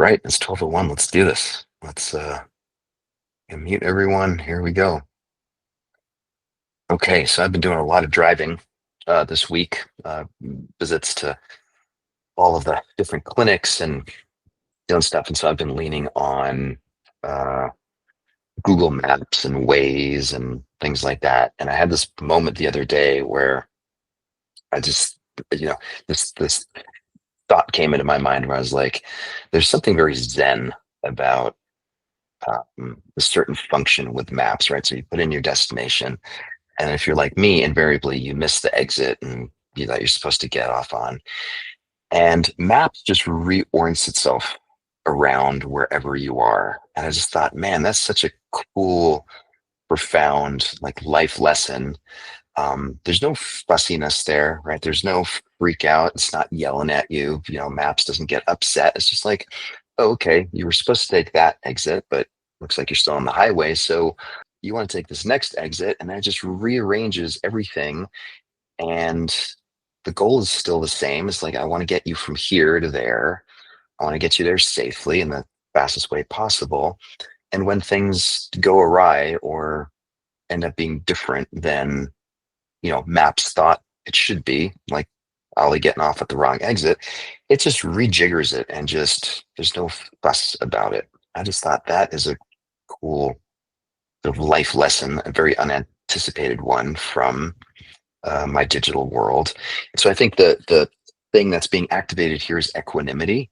right, it's 12:01. Let's do this. Let's mute everyone. Here we go. Okay, so I've been doing a lot of driving this week, visits to all of the different clinics and doing stuff. And so I've been leaning on uh, Google Maps and Waze and things like that. And I had this moment the other day where I just, you know, this thought came into my mind where I was like, there's something very Zen about a certain function with maps, right? So you put in your destination, and if you're like me, invariably you miss the exit and that you're supposed to get off on. And maps just reorients itself around wherever you are. And I just thought, man, that's such a cool, profound, like life lesson. There's no fussiness there, right? There's no freak out. It's not yelling at you. Maps doesn't get upset. It's just like, oh, okay, you were supposed to take that exit, but looks like you're still on the highway. So you want to take this next exit, and that just rearranges everything. And the goal is still the same. It's like, I want to get you from here to there. I want to get you there safely in the fastest way possible. And when things go awry or end up being different than maps thought it should be, like Ollie getting off at the wrong exit, it just rejiggers it and just there's no fuss about it. I just thought that is a cool sort of life lesson, a very unanticipated one from my digital world. And so I think the thing that's being activated here is equanimity.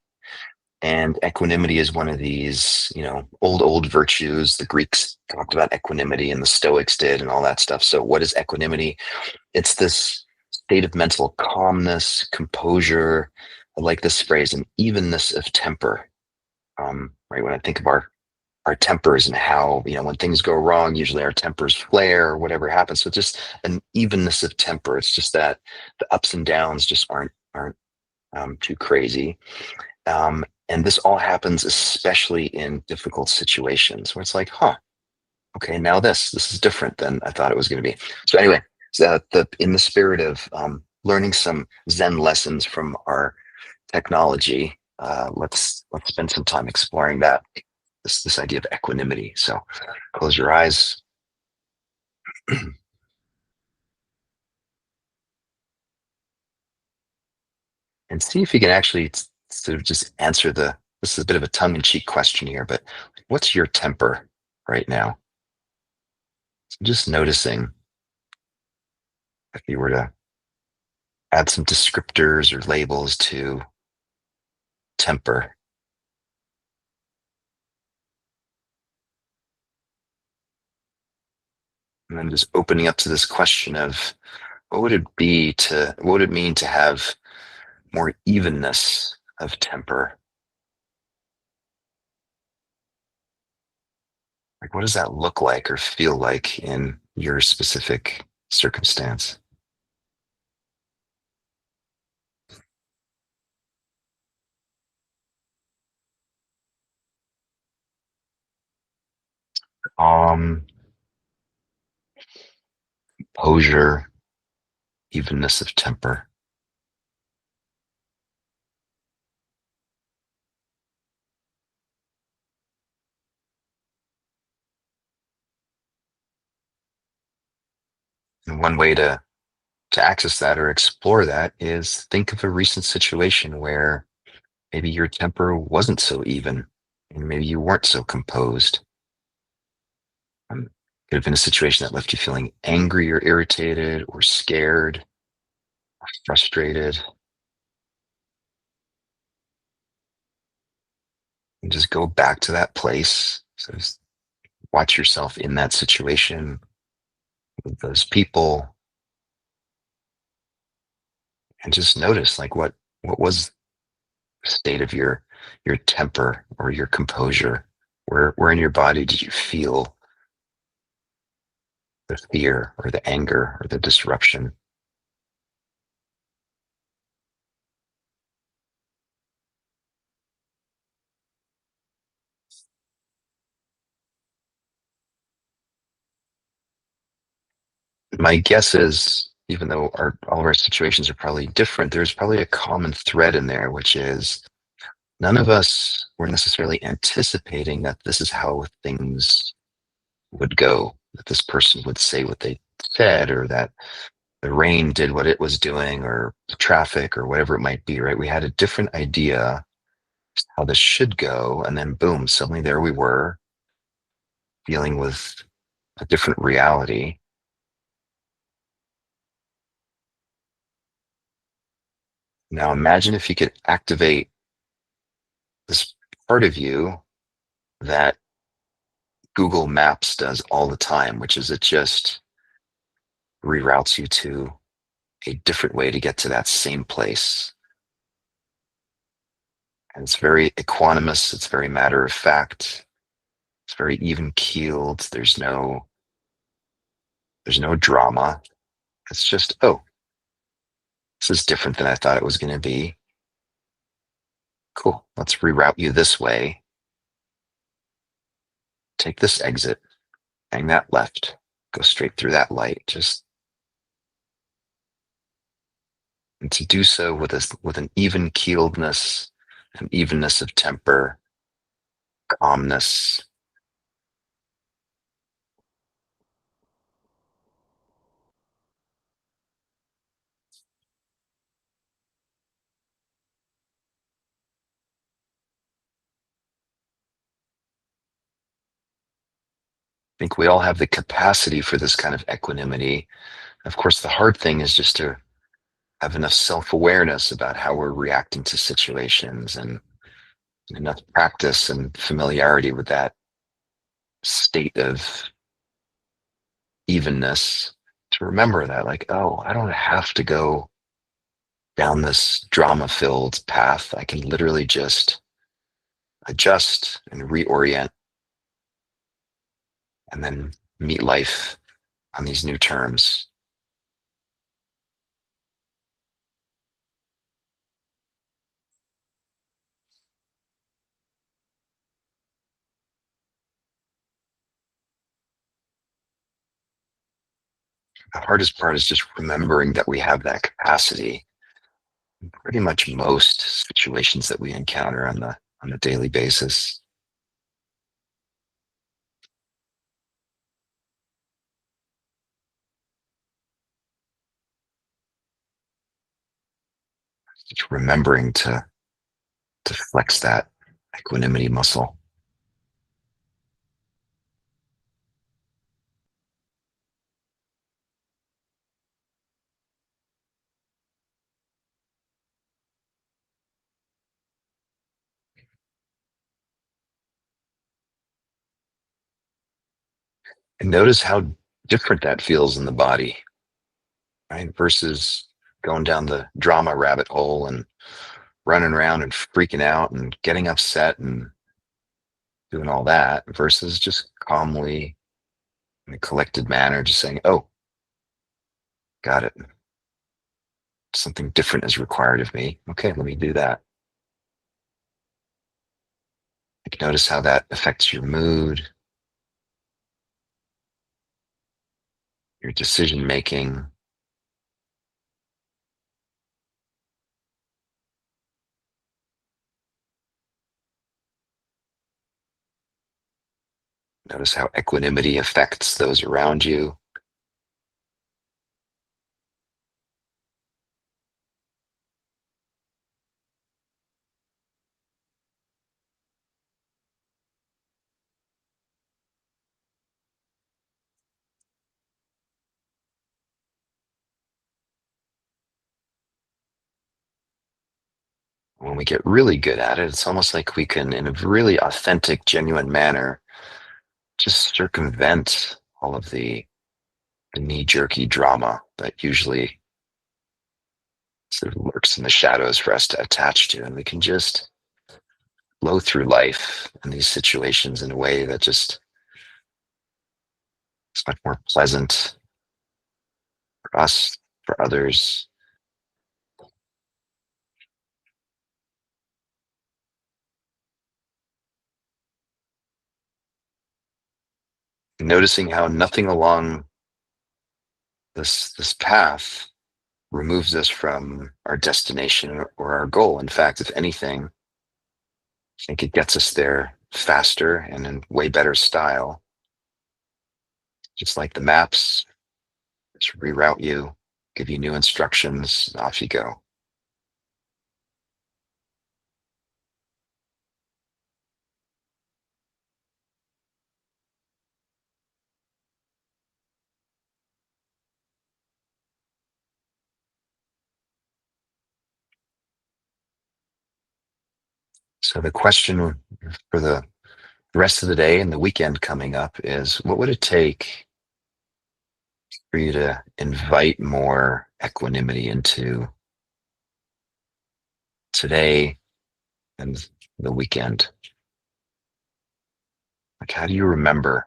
And equanimity is one of these, old virtues. The Greeks talked about equanimity and the Stoics did and all that stuff. So what is equanimity? It's this state of mental calmness, composure. I like this phrase, an evenness of temper. Right, when I think of our tempers and how, when things go wrong, usually our tempers flare or whatever happens. So just an evenness of temper. It's just that the ups and downs just aren't too crazy. And this all happens especially in difficult situations where it's like, huh, okay, now this is different than I thought it was going to be. So anyway, so in the spirit of learning some Zen lessons from our technology, let's spend some time exploring that this idea of equanimity. So close your eyes. And see if you can actually sort of just answer this is a bit of a tongue-in-cheek question here, but what's your temper right now? So just noticing if you were to add some descriptors or labels to temper. And then just opening up to this question of what would it mean to have more evenness of temper? Like, what does that look like or feel like in your specific circumstance? Composure, evenness of temper. And one way to access that or explore that is think of a recent situation where maybe your temper wasn't so even and maybe you weren't so composed. Could have been a situation that left you feeling angry or irritated or scared or frustrated. And just go back to that place. So just watch yourself in that situation with those people and just notice like what was the state of your temper or your composure? Where in your body did you feel the fear or the anger or the disruption? My guess is, even though all of our situations are probably different, there's probably a common thread in there, which is none of us were necessarily anticipating that this is how things would go, that this person would say what they said, or that the rain did what it was doing, or the traffic, or whatever it might be, right? We had a different idea how this should go. And then, boom, suddenly there we were dealing with a different reality. Now, imagine if you could activate this part of you that Google Maps does all the time, which is it just reroutes you to a different way to get to that same place. And it's very equanimous, it's very matter of fact, it's very even keeled. There's no drama. It's just, oh, this is different than I thought it was going to be. Cool. Let's reroute you this way. Take this exit, hang that left, go straight through that light. Just and to do so with an even keeledness, an evenness of temper, calmness. I think we all have the capacity for this kind of equanimity. Of course, the hard thing is just to have enough self-awareness about how we're reacting to situations, and enough practice and familiarity with that state of evenness to remember that, like, oh, I don't have to go down this drama-filled path. I can literally just adjust and reorient and then meet life on these new terms. The hardest part is just remembering that we have that capacity in pretty much most situations that we encounter on a daily basis. Just remembering to flex that equanimity muscle. And notice how different that feels in the body, right? Versus going down the drama rabbit hole and running around and freaking out and getting upset and doing all that, versus just calmly, in a collected manner, just saying, oh, got it. Something different is required of me. Okay, let me do that. Like, notice how that affects your mood, your decision making. Notice how equanimity affects those around you. When we get really good at it, it's almost like we can, in a really authentic, genuine manner, just circumvent all of the knee-jerky drama that usually sort of lurks in the shadows for us to attach to. And we can just flow through life and these situations in a way that just is much more pleasant for us, for others. Noticing how nothing along this path removes us from our destination or our goal. In fact, if anything, I think it gets us there faster and in way better style. Just like the maps, just reroute you, give you new instructions, and off you go. So the question for the rest of the day and the weekend coming up is, what would it take for you to invite more equanimity into today and the weekend? Like, how do you remember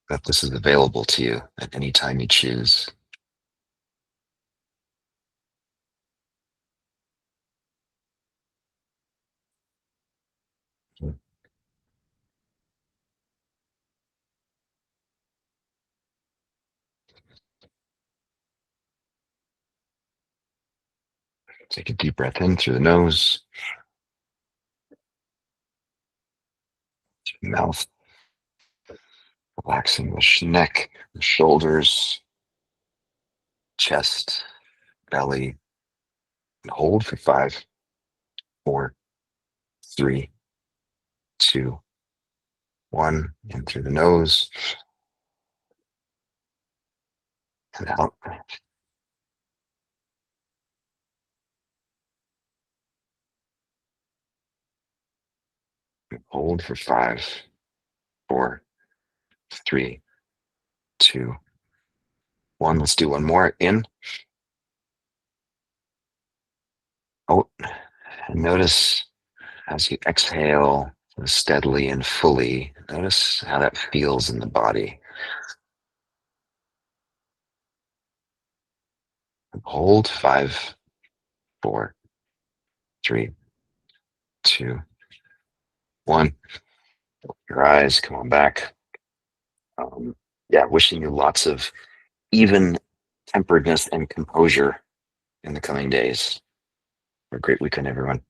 that this is available to you at any time you choose? Take a deep breath in through the nose, mouth, relaxing the neck, the shoulders, chest, belly, and hold for 5, 4, 3, 2, 1. In through the nose and out. Hold for 5, 4, 3, 2, 1. Let's do one more. In, out, and notice as you exhale steadily and fully, notice how that feels in the body. Hold 5, 4, 3, 2, 1. Your eyes, come on back. Yeah, wishing you lots of even temperedness and composure in the coming days. Have a great weekend, everyone.